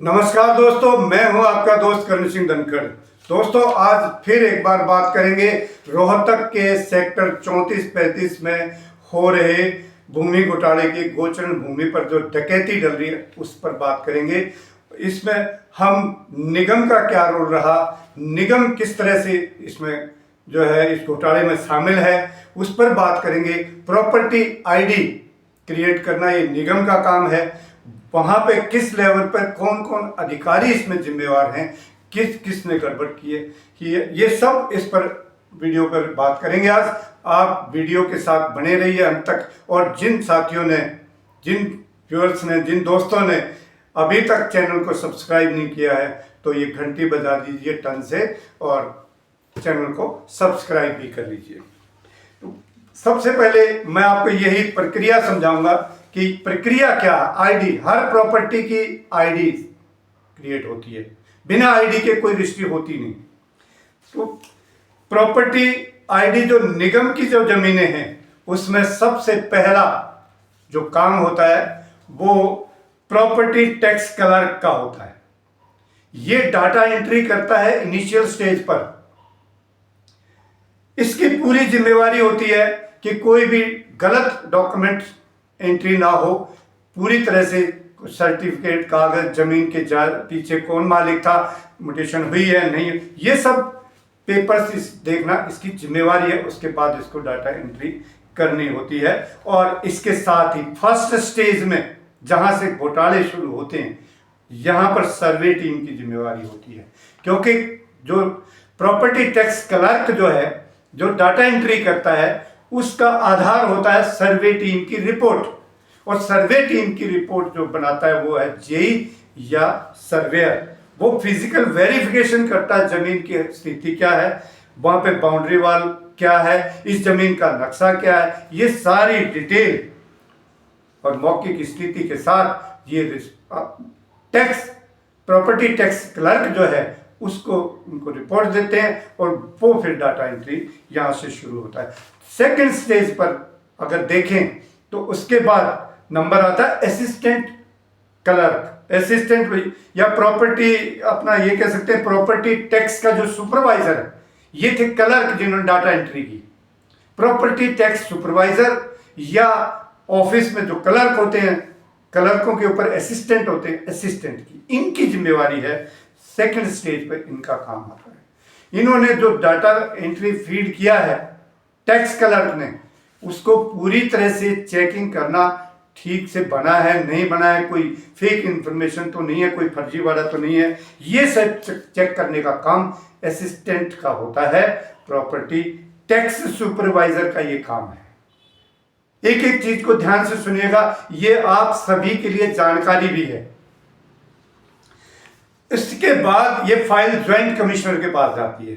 नमस्कार दोस्तों, मैं हूं आपका दोस्त करण सिंह धनखड़। दोस्तों, आज फिर एक बार बात करेंगे रोहतक के सेक्टर 34-35 में हो रहे भूमि घोटाले की। गोचरण भूमि पर जो डकैती डल रही है उस पर बात करेंगे। इसमें हम निगम का क्या रोल रहा, निगम किस तरह से इसमें जो है इस घोटाले में शामिल है, उस पर बात करेंगे। प्रॉपर्टी आईडी क्रिएट करना ये निगम का काम है। वहां पे किस लेवल पर कौन कौन अधिकारी इसमें जिम्मेवार हैं, किसने गड़बड़ की है, ये सब इस पर वीडियो पर बात करेंगे। आज आप वीडियो के साथ बने रहिए अंत तक। और जिन साथियों ने, जिन व्यूअर्स ने, जिन दोस्तों ने अभी तक चैनल को सब्सक्राइब नहीं किया है तो ये घंटी बजा दीजिए टन से और चैनल को सब्सक्राइब भी कर लीजिए। तो सबसे पहले मैं आपको यही प्रक्रिया समझाऊंगा कि प्रक्रिया क्या है। आईडी, हर प्रॉपर्टी की आईडी क्रिएट होती है, बिना आईडी के कोई रजिस्ट्री होती नहीं। तो प्रॉपर्टी आईडी जो निगम की जो जमीनें हैं उसमें सबसे पहला जो काम होता है वो प्रॉपर्टी टैक्स क्लर्क का होता है। ये डाटा एंट्री करता है इनिशियल स्टेज पर। इसकी पूरी जिम्मेवारी होती है कि कोई भी गलत डॉक्यूमेंट एंट्री ना हो। पूरी तरह से सर्टिफिकेट, कागज, जमीन के पीछे कौन मालिक था, म्यूटेशन हुई है नहीं, ये सब पेपर्स देखना इसकी जिम्मेवारी है। उसके बाद इसको डाटा एंट्री करनी होती है। और इसके साथ ही फर्स्ट स्टेज में जहां से घोटाले शुरू होते हैं यहां पर सर्वे टीम की जिम्मेवारी होती है, क्योंकि जो प्रॉपर्टी टैक्स क्लर्क जो है, जो डाटा एंट्री करता है, उसका आधार होता है सर्वे टीम की रिपोर्ट। और सर्वे टीम की रिपोर्ट जो बनाता है वो है जेई या सर्वेयर। वो फिजिकल वेरिफिकेशन करता है जमीन की स्थिति क्या है, वहां पे बाउंड्री वाल क्या है, इस जमीन का नक्शा क्या है, ये सारी डिटेल और मौके की स्थिति के साथ ये टैक्स, प्रॉपर्टी टैक्स क्लर्क जो है उसको उनको रिपोर्ट देते हैं और वो फिर डाटा एंट्री यहां से शुरू होता है। सेकंड स्टेज पर अगर देखें तो उसके बाद नंबर आता है असिस्टेंट क्लर्क, असिस्टेंट या प्रॉपर्टी, अपना ये कह सकते हैं प्रॉपर्टी टैक्स का जो सुपरवाइजर है। ये थे क्लर्क जिन्होंने डाटा एंट्री की। प्रॉपर्टी टैक्स सुपरवाइजर या ऑफिस में जो क्लर्क होते हैं, क्लर्कों के ऊपर असिस्टेंट होते हैं, असिस्टेंट की इनकी जिम्मेवारी है। सेकंड स्टेज पर इनका काम आता है। इन्होंने जो डाटा एंट्री फीड किया है टैक्स क्लर्क ने, उसको पूरी तरह से चेकिंग करना, ठीक से बना है नहीं बना है, कोई फेक इंफॉर्मेशन तो नहीं है, कोई फर्जीवाड़ा तो नहीं है, ये सब चेक करने का काम असिस्टेंट का होता है। प्रॉपर्टी टैक्स सुपरवाइजर का ये काम है। एक एक चीज को ध्यान से सुनिएगा, ये आप सभी के लिए जानकारी भी है। इसके बाद ये फाइल ज्वाइंट कमिश्नर के पास जाती है,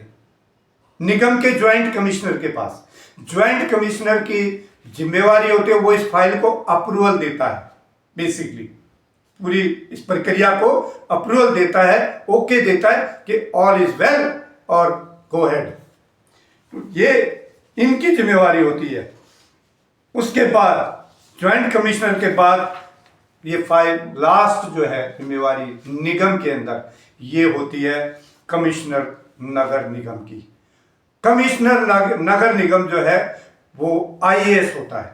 निगम के ज्वाइंट कमिश्नर के पास। ज्वाइंट कमिश्नर की जिम्मेवारी होती है, वो इस फाइल को अप्रूवल देता है। बेसिकली पूरी इस प्रक्रिया को अप्रूवल देता है, ओके देता है कि ऑल इज वेल और गो हेड। ये इनकी जिम्मेवारी होती है। उसके बाद ज्वाइंट कमिश्नर के बाद ये फाइल लास्ट जो है जिम्मेवारी निगम के अंदर, ये होती है कमिश्नर नगर निगम की। कमिश्नर नगर निगम जो है वो आईएएस होता है,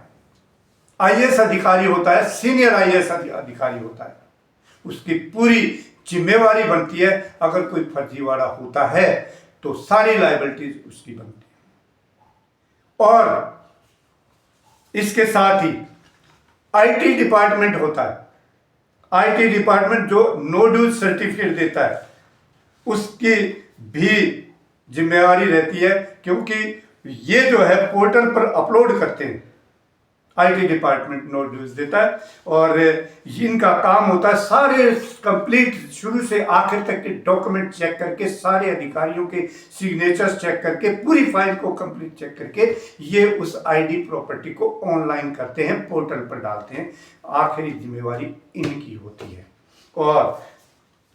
आईएएस अधिकारी होता है, सीनियर आईएएस अधिकारी होता है। उसकी पूरी जिम्मेवारी बनती है, अगर कोई फर्जीवाड़ा होता है तो सारी लायबिलिटीज उसकी बनती है। और इसके साथ ही आईटी डिपार्टमेंट होता है। आईटी डिपार्टमेंट जो नो ड्यूज सर्टिफिकेट देता है, उसकी भी जिम्मेवारी रहती है, क्योंकि ये जो है पोर्टल पर अपलोड करते हैं। आईटी डिपार्टमेंट नो ड्यूज देता है और इनका काम होता है सारे कंप्लीट शुरू से आखिर तक के डॉक्यूमेंट चेक करके, सारे अधिकारियों के सिग्नेचर्स चेक करके, पूरी फाइल को कंप्लीट चेक करके ये उस आईडी प्रॉपर्टी को ऑनलाइन करते हैं, पोर्टल पर डालते हैं। आखिरी जिम्मेवारी इनकी होती है। और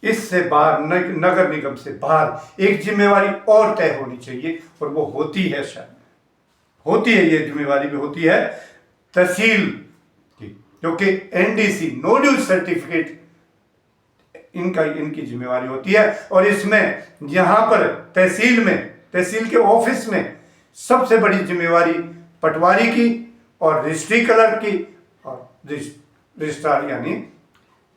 इससे बाहर नगर निगम से बाहर एक जिम्मेवारी और तय होनी चाहिए, और वो होती है, शायद होती है, ये जिम्मेवारी भी होती है तहसील की, जो कि एनडीसी नो ड्यूज सर्टिफिकेट इनकी जिम्मेवारी होती है। और इसमें यहाँ पर तहसील के ऑफिस में सबसे बड़ी जिम्मेवारी पटवारी की और रजिस्ट्री क्लर्क की और रजिस्ट्रार यानी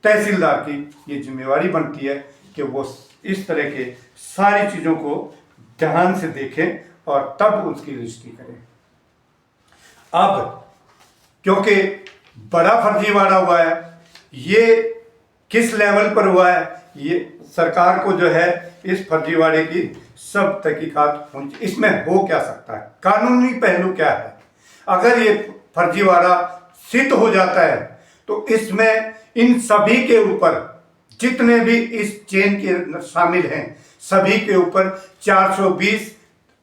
तहसीलदार की ये जिम्मेवारी बनती है कि वो इस तरह के सारी चीज़ों को ध्यान से देखें और तब उसकी रजिस्ट्री करें। अब क्योंकि बड़ा फर्जीवाड़ा हुआ है, ये किस लेवल पर हुआ है, ये सरकार को जो है इस फर्जीवाड़े की सब तहकीकात होनी चाहिए। इसमें हो क्या सकता है, कानूनी पहलू क्या है। अगर ये फर्जीवाड़ा सिद्ध हो जाता है तो इसमें इन सभी के ऊपर, जितने भी इस चेन के शामिल हैं, सभी के ऊपर 420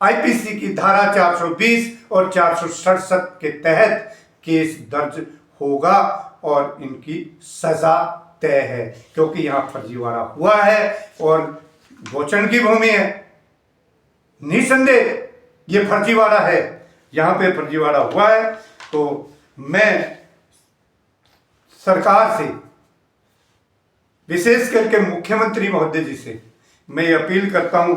आईपीसी की धारा 420 और 467 के तहत केस दर्ज होगा और इनकी सजा तय है, क्योंकि यहाँ फर्जीवाड़ा हुआ है और गोचन की भूमि है। निसंदेह ये फर्जीवाड़ा है, यहाँ पे फर्जीवाड़ा हुआ है। तो मैं सरकार से, विशेष करके मुख्यमंत्री महोदय जी से मैं ये अपील करता हूँ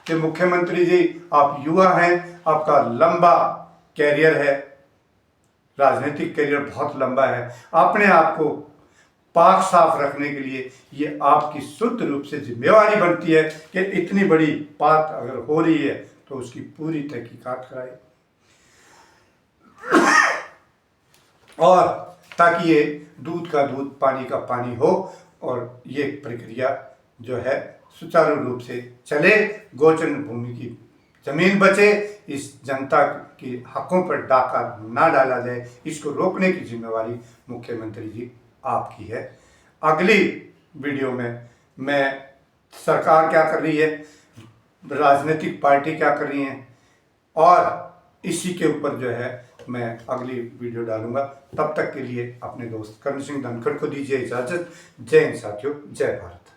कि मुख्यमंत्री जी, आप युवा हैं, आपका लंबा कैरियर है, राजनीतिक कैरियर बहुत लंबा है। अपने आप को पाक साफ रखने के लिए ये आपकी शुद्ध रूप से जिम्मेवारी बनती है कि इतनी बड़ी बात अगर हो रही है तो उसकी पूरी तहकीकात कराए और ताकि ये दूध का दूध पानी का पानी हो और ये प्रक्रिया जो है सुचारू रूप से चले, गोचन भूमि की जमीन बचे, इस जनता के हकों पर डाका ना डाला जाए, इसको रोकने की जिम्मेवारी मुख्यमंत्री जी आपकी है। अगली वीडियो में मैं सरकार क्या कर रही है, राजनीतिक पार्टी क्या कर रही है, और इसी के ऊपर जो है मैं अगली वीडियो डालूंगा। तब तक के लिए अपने दोस्त करण सिंह धनखड़ को दीजिए इजाज़त। जय हिंद साथियों, जय भारत।